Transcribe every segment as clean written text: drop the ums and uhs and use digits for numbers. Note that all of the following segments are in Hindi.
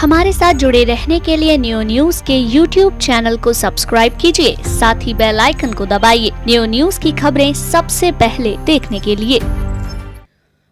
हमारे साथ जुड़े रहने के लिए न्यूज के YouTube चैनल को सब्सक्राइब कीजिए, साथ ही बेल आइकन को दबाइए न्यूज की खबरें सबसे पहले देखने के लिए।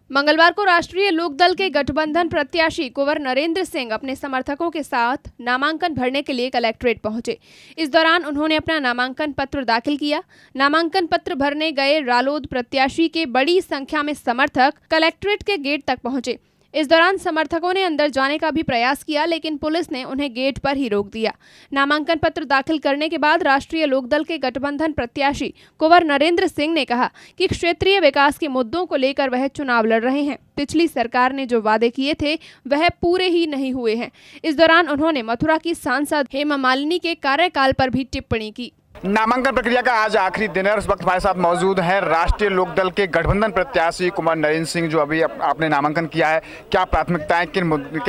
मंगलवार को राष्ट्रीय लोकदल के गठबंधन प्रत्याशी कुंवर नरेंद्र सिंह अपने समर्थकों के साथ नामांकन भरने के लिए कलेक्ट्रेट पहुंचे। इस दौरान उन्होंने अपना नामांकन पत्र दाखिल किया। नामांकन पत्र भरने गए रालोद प्रत्याशी के बड़ी संख्या में समर्थक कलेक्ट्रेट के गेट तक पहुंचे। इस दौरान समर्थकों ने अंदर जाने का भी प्रयास किया, लेकिन पुलिस ने उन्हें गेट पर ही रोक दिया। नामांकन पत्र दाखिल करने के बाद राष्ट्रीय लोकदल के गठबंधन प्रत्याशी कुंवर नरेंद्र सिंह ने कहा कि क्षेत्रीय विकास के मुद्दों को लेकर वह चुनाव लड़ रहे हैं। पिछली सरकार ने जो वादे किए थे वह पूरे ही नहीं हुए हैं। इस दौरान उन्होंने मथुरा की सांसद हेमा मालिनी के कार्यकाल पर भी टिप्पणी की। नामांकन प्रक्रिया का आज आखिरी दिन है और इस वक्त हमारे साथ मौजूद हैं राष्ट्रीय लोकदल के गठबंधन प्रत्याशी कुंवर नरेंद्र सिंह, जो अभी आपने नामांकन किया है। क्या प्राथमिकताएं, किन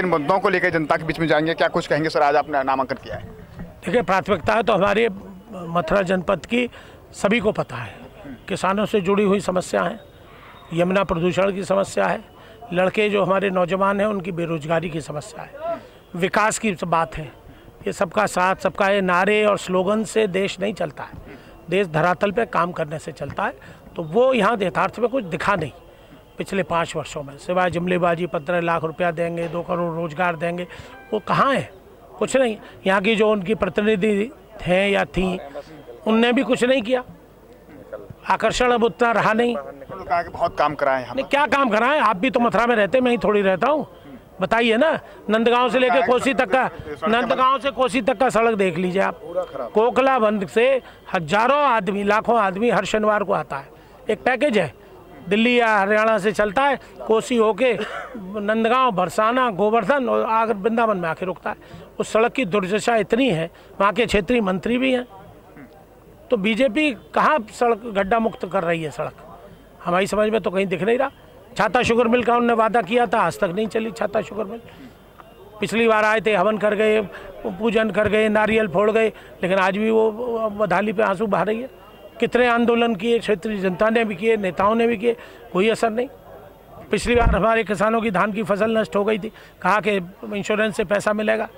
मुद्दों को लेकर जनता के बीच में जाएंगे, क्या कुछ कहेंगे सर? आज आपने नामांकन किया है। देखिए, प्राथमिकताएं तो हमारे मथुरा जनपद की सभी को पता है। किसानों से जुड़ी हुई समस्या है, यमुना प्रदूषण की समस्या है, लड़के जो हमारे नौजवान हैं उनकी बेरोजगारी की समस्या है, विकास की बात है। ये सबका साथ, सबका ये नारे और स्लोगन से देश नहीं चलता है। देश धरातल पे काम करने से चलता है। तो वो यहाँ यथार्थ में कुछ दिखा नहीं पिछले 5 वर्षों में, सिवाय जुमलेबाजी। 15 लाख रुपया देंगे, 2 करोड़ रोजगार देंगे, वो कहाँ है? कुछ नहीं। यहाँ की जो उनकी प्रतिनिधि हैं या थी, उनने भी कुछ नहीं किया। आकर्षण अब उतना रहा नहीं। बहुत काम कराए हैं। क्या काम कराएं? आप भी तो मथुरा में रहते, मैं ही थोड़ी रहता हूँ। बताइए ना, नंदगांव से लेकर कोसी तक का, नंदगांव से कोसी तक का सड़क देख लीजिए आप। कोकला बंद से हजारों आदमी, लाखों आदमी हर शनिवार को आता है। एक पैकेज है, दिल्ली या हरियाणा से चलता है, कोसी होके नंदगांव, बरसाना, गोवर्धन और आकर वृंदावन में आके रुकता है। उस सड़क की दुर्दशा इतनी है, वहाँ के क्षेत्रीय मंत्री भी हैं। तो बीजेपी कहाँ सड़क गड्ढा मुक्त कर रही है? सड़क हमारी समझ में तो कहीं दिख नहीं रहा। छाता शुगर मिल का उन्होंने वादा किया था, आज तक नहीं चली छाता शुगर मिल। पिछली बार आए थे, हवन कर गए, पूजन कर गए, नारियल फोड़ गए, लेकिन आज भी वो बधाली पे आंसू बहा रही है। कितने आंदोलन किए, क्षेत्रीय जनता ने भी किए, नेताओं ने भी किए, कोई असर नहीं। पिछली बार हमारे किसानों की धान की फसल नष्ट हो गई थी, कहा कि इंश्योरेंस से पैसा मिलेगा,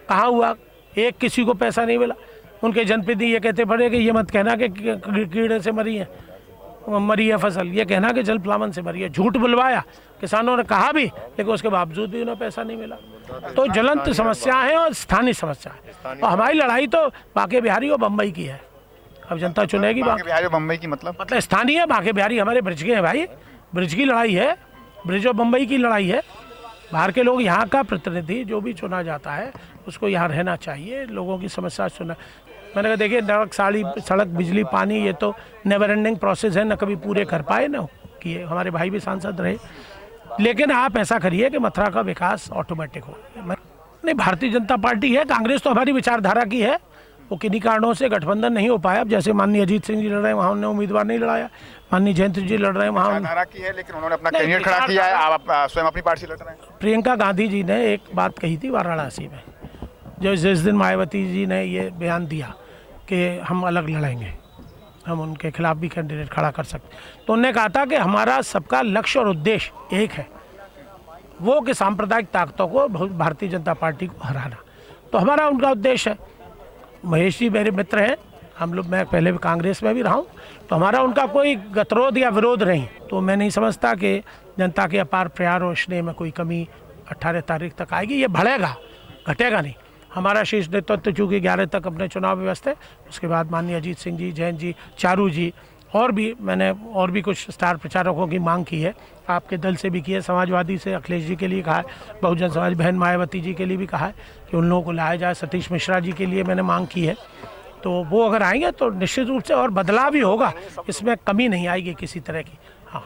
कहाँ हुआ? एक किसी को पैसा नहीं मिला। उनके जनप्रतिनिधि ये कहते पड़े कि ये मत कहना कि कीड़े से मरी है फसल, ये कहना कि जल प्लावन से मरी है। झूठ बुलवाया, किसानों ने कहा भी, लेकिन उसके बावजूद भी उन्हें पैसा नहीं मिला। तो ज्वलंत समस्या है और स्थानीय समस्या है। और हमारी लड़ाई तो बांके बिहारी और बम्बई की है। अब जनता चुनेगी। बांके बिहारी और बम्बई की मतलब स्थानीय है। बांके बिहारी हमारे ब्रिज के हैं भाई, ब्रिज की लड़ाई है, ब्रिज और बम्बई की लड़ाई है। बाहर के लोग, यहाँ का प्रतिनिधि जो भी चुना जाता है उसको यहाँ रहना चाहिए, लोगों की समस्या सुना। मैंने कहा देखिए, सड़क, बिजली, पानी, ये तो नेवर एंडिंग प्रोसेस है, न कभी पूरे कर पाए न किए। हमारे भाई भी सांसद रहे, लेकिन आप ऐसा करिए कि मथुरा का विकास ऑटोमेटिक हो। नहीं, भारतीय जनता पार्टी है, कांग्रेस तो हमारी विचारधारा की है। वो किन्हीं कारणों से गठबंधन नहीं हो पाया। अब जैसे माननीय अजीत सिंह जी लड़ रहे हैं, वहाँ उन्होंने उम्मीदवार नहीं लड़ाया। माननीय जयंत जी लड़ रहे हैं, वहाँ विचारधारा की है, लेकिन उन्होंने अपना कैंडिडेट खड़ा किया है। आप स्वयं अपनी पार्टी लड़ रहे हैं। प्रियंका गांधी जी ने एक बात कही थी वाराणसी में, जिस दिन मायावती जी ने ये बयान दिया कि हम अलग लड़ेंगे, हम उनके खिलाफ भी कैंडिडेट खड़ा कर सकते, तो उन्होंने कहा था कि हमारा सबका लक्ष्य और उद्देश्य एक है, वो कि सांप्रदायिक ताकतों को, भारतीय जनता पार्टी को हराना। तो हमारा उनका उद्देश्य है। महेश जी मेरे मित्र हैं, हम लोग, मैं पहले भी कांग्रेस में भी रहा हूँ, तो हमारा उनका कोई गतिरोध या विरोध नहीं। तो मैं नहीं समझता कि जनता के अपार प्यार और स्नेह में कोई कमी 18 तारीख तक आएगी। ये बढ़ेगा, घटेगा नहीं। हमारा शीर्ष नेतृत्व चूँकि 11 तक अपने चुनाव व्यवस्था है, उसके बाद माननीय अजीत सिंह जी, जयंत जी, चारू जी, और भी मैंने और भी कुछ स्टार प्रचारकों की मांग की है। आपके दल से भी की है, समाजवादी से अखिलेश जी के लिए कहा है, बहुजन समाज बहन मायावती जी के लिए भी कहा है कि उन लोगों को लाया जाए। सतीश मिश्रा जी के लिए मैंने मांग की है। तो वो अगर आएंगे तो निश्चित रूप से और बदलाव भी होगा, इसमें कमी नहीं आएगी किसी तरह की। हाँ,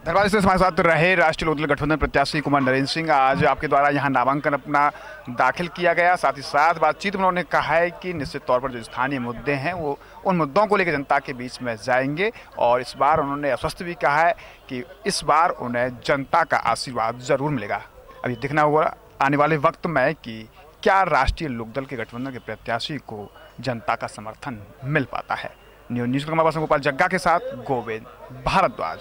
धन्यवाद। इससे हमारे साथ रहे राष्ट्रीय लोकदल गठबंधन प्रत्याशी कुंवर नरेंद्र सिंह। आज आपके द्वारा यहाँ नामांकन अपना दाखिल किया गया। साथ ही साथ बातचीत में उन्होंने कहा है कि निश्चित तौर पर जो स्थानीय मुद्दे हैं वो उन मुद्दों को लेकर जनता के बीच में जाएंगे। और इस बार उन्होंने आश्वस्त भी कहा है कि इस बार उन्हें जनता का आशीर्वाद जरूर मिलेगा। अभी देखना होगा आने वाले वक्त में कि क्या राष्ट्रीय लोकदल के गठबंधन के प्रत्याशी को जनता का समर्थन मिल पाता है। न्यूज़ गोपाल जग्गा के साथ गोविंद भारद्वाज।